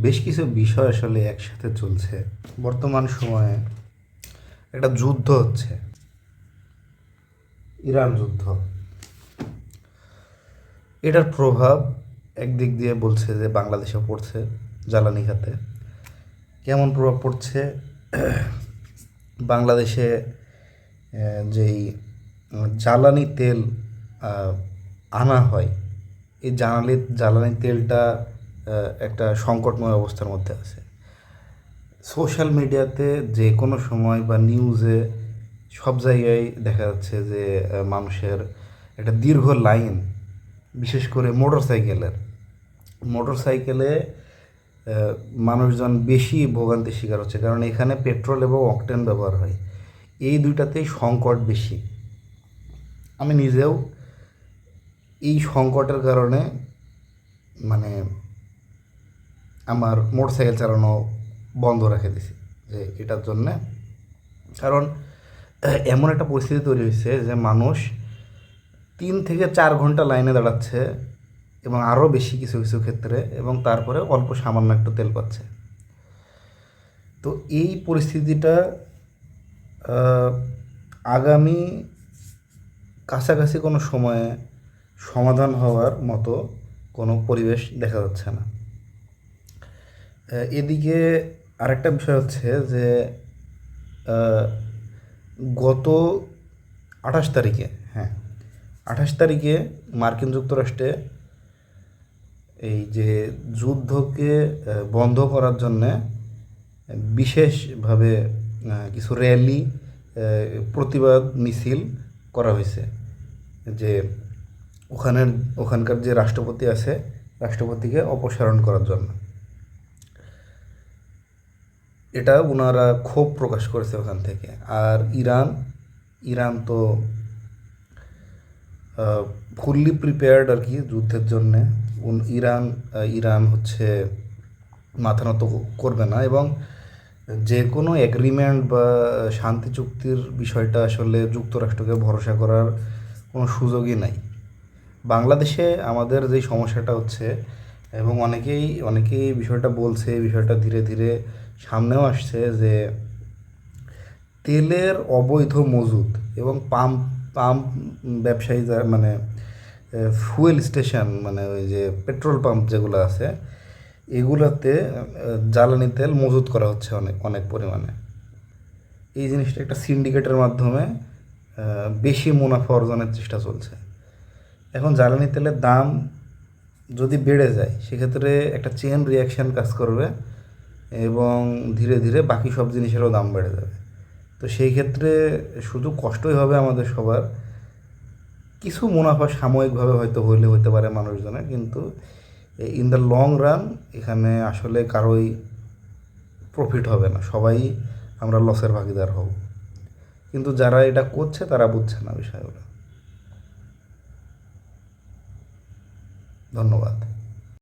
বেশ কিছু বিষয় আসলে একসাথে চলছে। বর্তমান সময়ে একটা যুদ্ধ হচ্ছে, ইরান যুদ্ধ। এটার প্রভাব একদিক দিয়ে বলছে যে বাংলাদেশে পড়ছে জ্বালানি খাতে। কেমন প্রভাব পড়ছে? বাংলাদেশে যেই জ্বালানি তেল আহ, আনা হয়, এই জ্বালানি তেলটা একটা সংকটময় অবস্থার মধ্যে আছে। সোশ্যাল মিডিয়াতে যে কোনো সময় বা নিউজে সব জায়গায় দেখা যাচ্ছে যে মানুষের একটা দীর্ঘ লাইন, বিশেষ করে মোটর সাইকেলে মানুষজন বেশি ভোগান্তির শিকার হচ্ছে, কারণ এখানে পেট্রোল এবং অকটেন ব্যবহার হয়। এই দুইটাতেই সংকট বেশি। আমি নিজেও এই সংকটের কারণে মানে আমার মোটরসাইকেল চালানো বন্ধ রেখে দিছি, যে এটার জন্যে। কারণ এমন একটা পরিস্থিতি তৈরি হয়েছে যে মানুষ 3 থেকে 4 ঘন্টা লাইনে দাঁড়াচ্ছে, এবং আরও বেশি কিছু কিছু ক্ষেত্রে, এবং তারপরে অল্প সামান্য একটু তেল পাচ্ছে। তো এই পরিস্থিতিটা আহ, আগামী কাছাকাছি কোনো সময়ে সমাধান হওয়ার মতো কোনো পরিবেশ দেখা যাচ্ছে না। এদিকে আরেকটা বিষয় হচ্ছে যে আহ, গত 28 তারিখে, হ্যাঁ, 28 তারিখে মার্কিন যুক্তরাষ্ট্রে এই যে যুদ্ধকে বন্ধ করার জন্যে বিশেষভাবে কিছু র্যালি, প্রতিবাদ মিছিল করা হয়েছে, যে ওখানের ওখানকার যে রাষ্ট্রপতি আছে, রাষ্ট্রপতিকে অপসারণ করার জন্য। এটা ওনারা ক্ষোভ প্রকাশ করেছে ওখান থেকে। আর ইরান ইরান তো ফুললি প্রিপেয়ার্ড আর কি যুদ্ধের জন্যে। ইরান হচ্ছে মাথা নত করবে না, এবং যে কোনো এগ্রিমেন্ট বা শান্তি চুক্তির বিষয়টা আসলে যুক্তরাষ্ট্রকে ভরসা করার কোনো সুযোগই নাই। বাংলাদেশে আমাদের যেই সমস্যাটা হচ্ছে, এবং অনেকেই বিষয়টা বলছে, এই বিষয়টা ধীরে ধীরে সামনেও আসছে, যে তেলের অবৈধ মজুত এবং পাম্প পাম্প ব্যবসায়ী মানে ফুয়েল স্টেশন, মানে ওই যে পেট্রোল পাম্প যেগুলো আছে, এগুলাতে জ্বালানি তেল মজুত করা হচ্ছে অনেক অনেক পরিমাণে। এই জিনিসটা একটা সিন্ডিকেটের মাধ্যমে বেশি মুনাফা অর্জনের চেষ্টা চলছে। এখন জ্বালানি তেলের দাম যদি বেড়ে যায়, সেক্ষেত্রে একটা চেন রিয়াকশান কাজ করবে, এবং ধীরে ধীরে বাকি সব জিনিসেরও দাম বেড়ে যাবে। তো সেই ক্ষেত্রে শুধু কষ্টই হবে আমাদের সবার। কিছু মুনাফা সাময়িকভাবে হয়তো হতে পারে মানুষজনের, কিন্তু ইন দ্য লং রান এখানে আসলে কারোই প্রফিট হবে না, সবাই আমরা লসের ভাগিদার হব। কিন্তু যারা এটা করছে তারা বুঝছে না বিষয়গুলো। ধন্যবাদ।